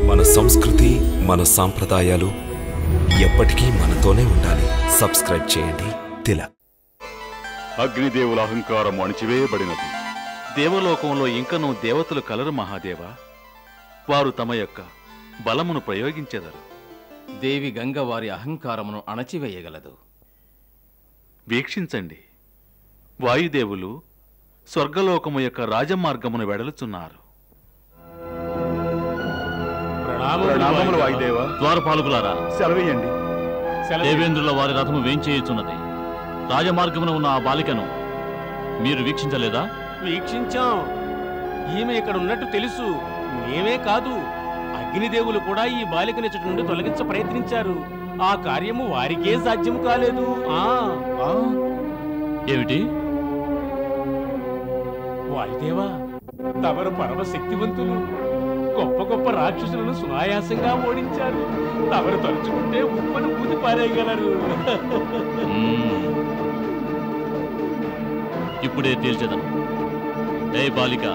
మన సంస్కృతి, మన సాంప్రదాయాలు ఎప్పటికీ మనతోనే ఉండాలి. సబ్స్క్రైబ్ చేయండి. తిలక్. అగ్నిదేవుల అహంకారం అణిచివేయబడినది. దేవలోకంలో ఇంకనూ దేవతలు కలరు మహాదేవ. వారు తమ యొక్క బలమును ప్రయోగించెదరు. దేవి గంగ వారి అహంకారమును అణచివేయగలదు. వీక్షించండి, వాయుదేవులు స్వర్గలోకము యొక్క రాజమార్గమును వెడలుచున్నారు. ప్రణామములు వాయుదేవ. ద్వారపాలకులారా, సెలవేయండి. దేవేంద్రుల వారి రథము వేంచేయుచున్నది. రాజమార్గమున ఉన్న ఆ బాలికను మీరు వీక్షించలేదా? వీక్షించాం. ఈమె ఇక్కడ ఉన్నట్టు తెలుసు. మేమే కాదు, అగ్నిదేవులు కూడా ఈ బాలికని చెట్టు నుండి తొలగించ ప్రయత్నించారు. ఆ కార్యము వారికే సాధ్యం కాలేదు. ఏమిటి? వాయుదేవా, తమరు పరమ శక్తివంతులు. గొప్ప గొప్ప రాక్షసులను సునాయాసంగా ఓడించారు. తమరు తలుచుకుంటే ఉప్పను పూతి పారేయగలరు. ఇప్పుడే తీర్చదను. ఏ బాలిక,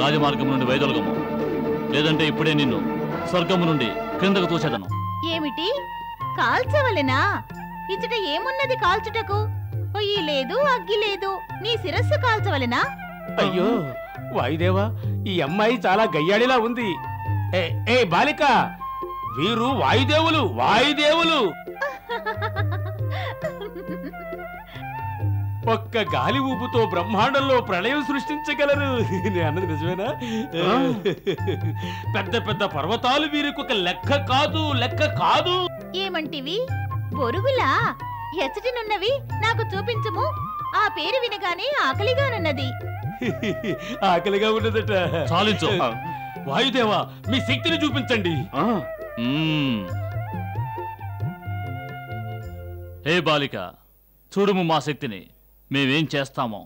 రాజమార్గం నుండి వైదొలగము, లేదంటే ఇప్పుడే నిన్ను స్వర్గము నుండి క్రిందకు తోసేదను. ఏమిటి? కాల్చవలెనా? ఇచ్చట ఏమున్నది కాల్చుటకు? పొయ్యి లేదు, అగ్గి లేదు, నీ శిరస్సు కాల్చవలెనా? అయ్యో వాయుదేవా, ఈ అమ్మాయి చాలా గయ్యాడిలా ఉంది. ఏ బాలిక, వీరు వాయుదేవులు. వాయుదేవులు ఒక్క గాలి ఊపుతో బ్రహ్మాండంలో ప్రళయం సృష్టించగలరు. నేను అన్నది నిజమేనా? పెద్ద పెద్ద పర్వతాలు వీరికి ఒక లెక్క కాదు, లెక్క కాదు. ఏమంటివి? బొరుగులా? ఎచ్చటినున్నవి నాకు చూపించుము. ఆ పేరు వినగానే ఆకలిగానున్నది. ఆకలిగా ఉన్నదట. చాలించు. వాయుదేవా, మీ శక్తిని చూపించండి. హే బాలిక, చూడుము మా శక్తిని. మేమేం చేస్తామో.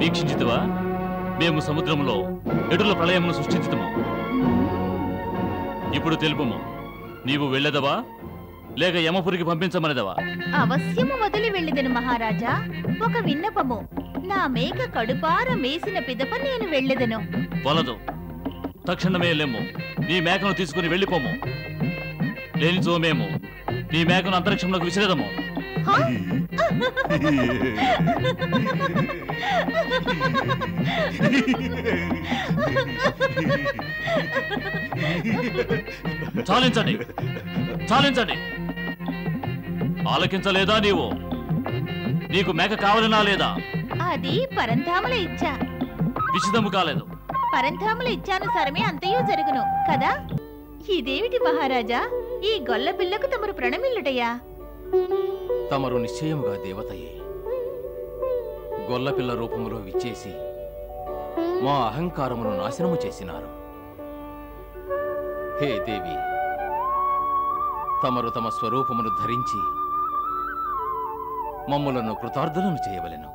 వీక్షించితివా? మేము సముద్రంలో ఎటుల ప్రళయమును సృష్టించుతాము. ఇప్పుడు తెలుపుము, నీవు వెళ్ళదవా లేక యమపురికి పంపించమనేదవా? అవశ్యము వదిలి వెళ్ళిదను మహారాజా. ఒక విన్నపము. నా మేక కడుపార మేసిన పిదప నేను వెళ్ళెదను. వలదు, తక్షణమే లేము. నీ మేకను తీసుకుని వెళ్ళిపోము. లేనిచో మేము నీ మేకను అంతరిక్షంలోకి విసిరేదము. చాలించండి, చాలించండి. ఆలకించలేదా నీవు? నీకు మేక కావాలనా లేదా? అది పరంధాముల ఇచ్చా. విషిదము కాలేదు. పరంధాముల ఇచ్చానుసారమే అంతయూ జరుగును కదా. ఇదేమిటి మహారాజా, ఈ గొల్ల పిల్లకు తమరు ప్రణమిల్లుటయా? తమరు నిశ్చయముగా దేవతయే. గొల్లపిల్ల రూపములో విచ్చేసి మా అహంకారమును నాశనము చేసినారు. హే దేవి, తమరు తమ స్వరూపమును ధరించి మమ్ములను కృతార్థులను చేయవలెను.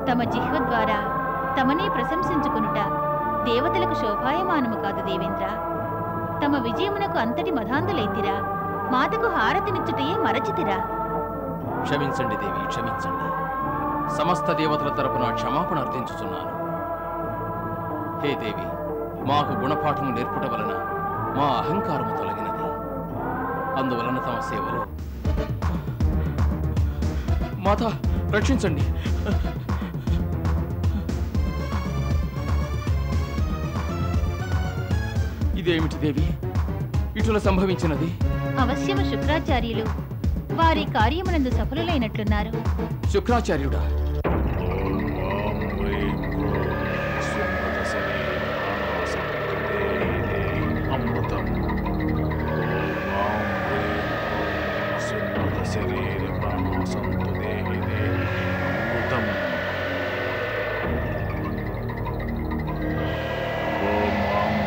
తమ జిహ్వ ద్వారా తమనే ప్రశంసించుకునుట దేవతలకు శోభాయమానము కాదు దేవేంద్ర. తమ విజయమునకు అంతటి మధాంధులైతిరా. మాతకు హారతినిచ్చుటయే మరచితిరా. క్షమించండి దేవి, క్షమించండి. సమస్త దేవతల తరపున క్షమాపణ అర్థించుచున్నాను. హే దేవి, మాకు గుణపాఠము నేర్పుట వలన మా అహంకారము తొలగినది. అందువలన తమ సేవలో మాత రక్షించండి. ఇదేమిటి దేవి ఇటుల సంభవించినది? అవశ్యము శుక్రాచార్యులు వారి కార్యమునందు సఫలులైనట్లున్నారు. శుక్రాచార్యుడా? శరీరే ప్రాణాసంతు దేహి దేహి అమృతం. ఓం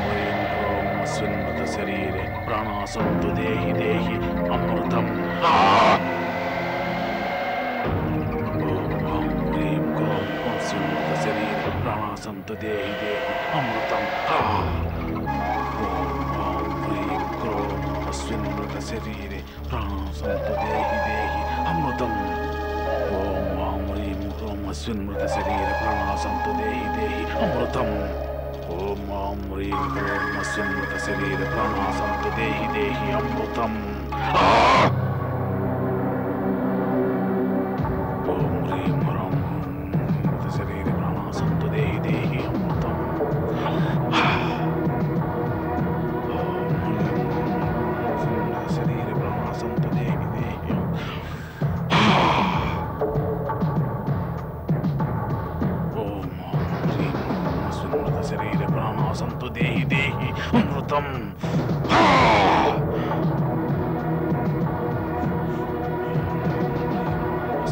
హ్రీం క్రోం స్మృత శరీరే ప్రాణాసంతు దేహి దేహి అమృతం. ఓం హ్రీం క్రోం స్మృత శరీరే ప్రాణాసంతు దేహి దేహి అమృతం. ఓం హ్రీం క్రోం స్మృత శరీరే ప్రాణాసంతు దేహి దేహి అమృతం. ఓం మాం హ్రీం క్రోం స్మృత శరీర ప్రాణాసంతు దేహి దేహి అమృతం. ఓం హ్రీం క్రోం స్మృత శరీర ప్రాణాసంతు దేహి దేహి అమృతం. స్మృత శరీర ప్రాణాసంతు దేహి దేహి. ఓం హ్రీం స్మృత శరీర ప్రాణాసంతు దేహి దేహి అమృతం.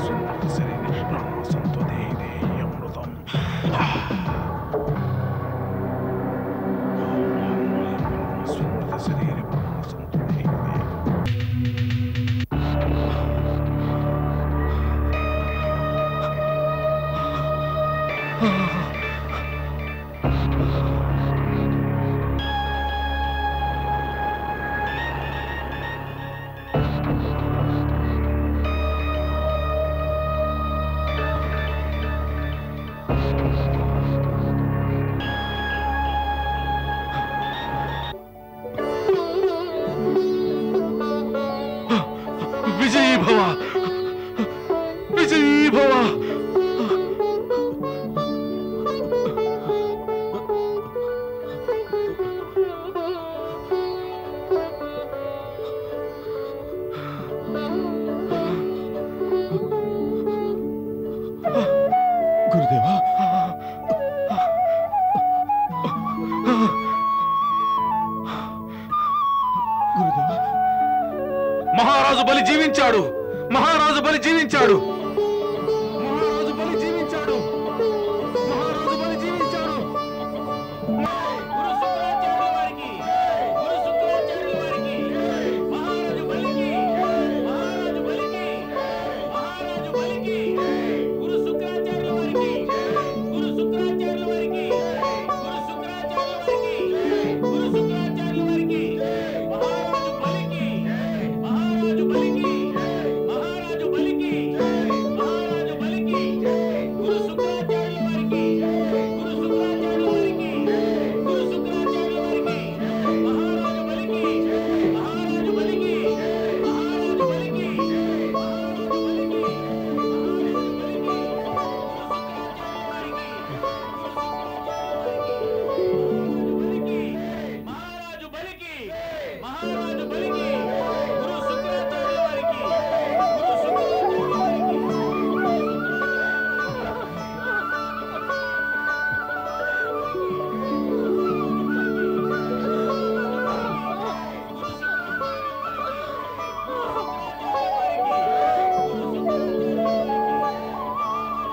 స్మృత శరీర ప్రాణాసంతు దేహి దేహి అమృతం. స్మృత శరీర ప్రాణాసంతు దేహి దేహి. విజయీ భవ, విజయీ భవ. గురుదేవా, గురుదేవా, మహారాజు బలి జీవించాడు, మహారాజు బలి జీవించాడు.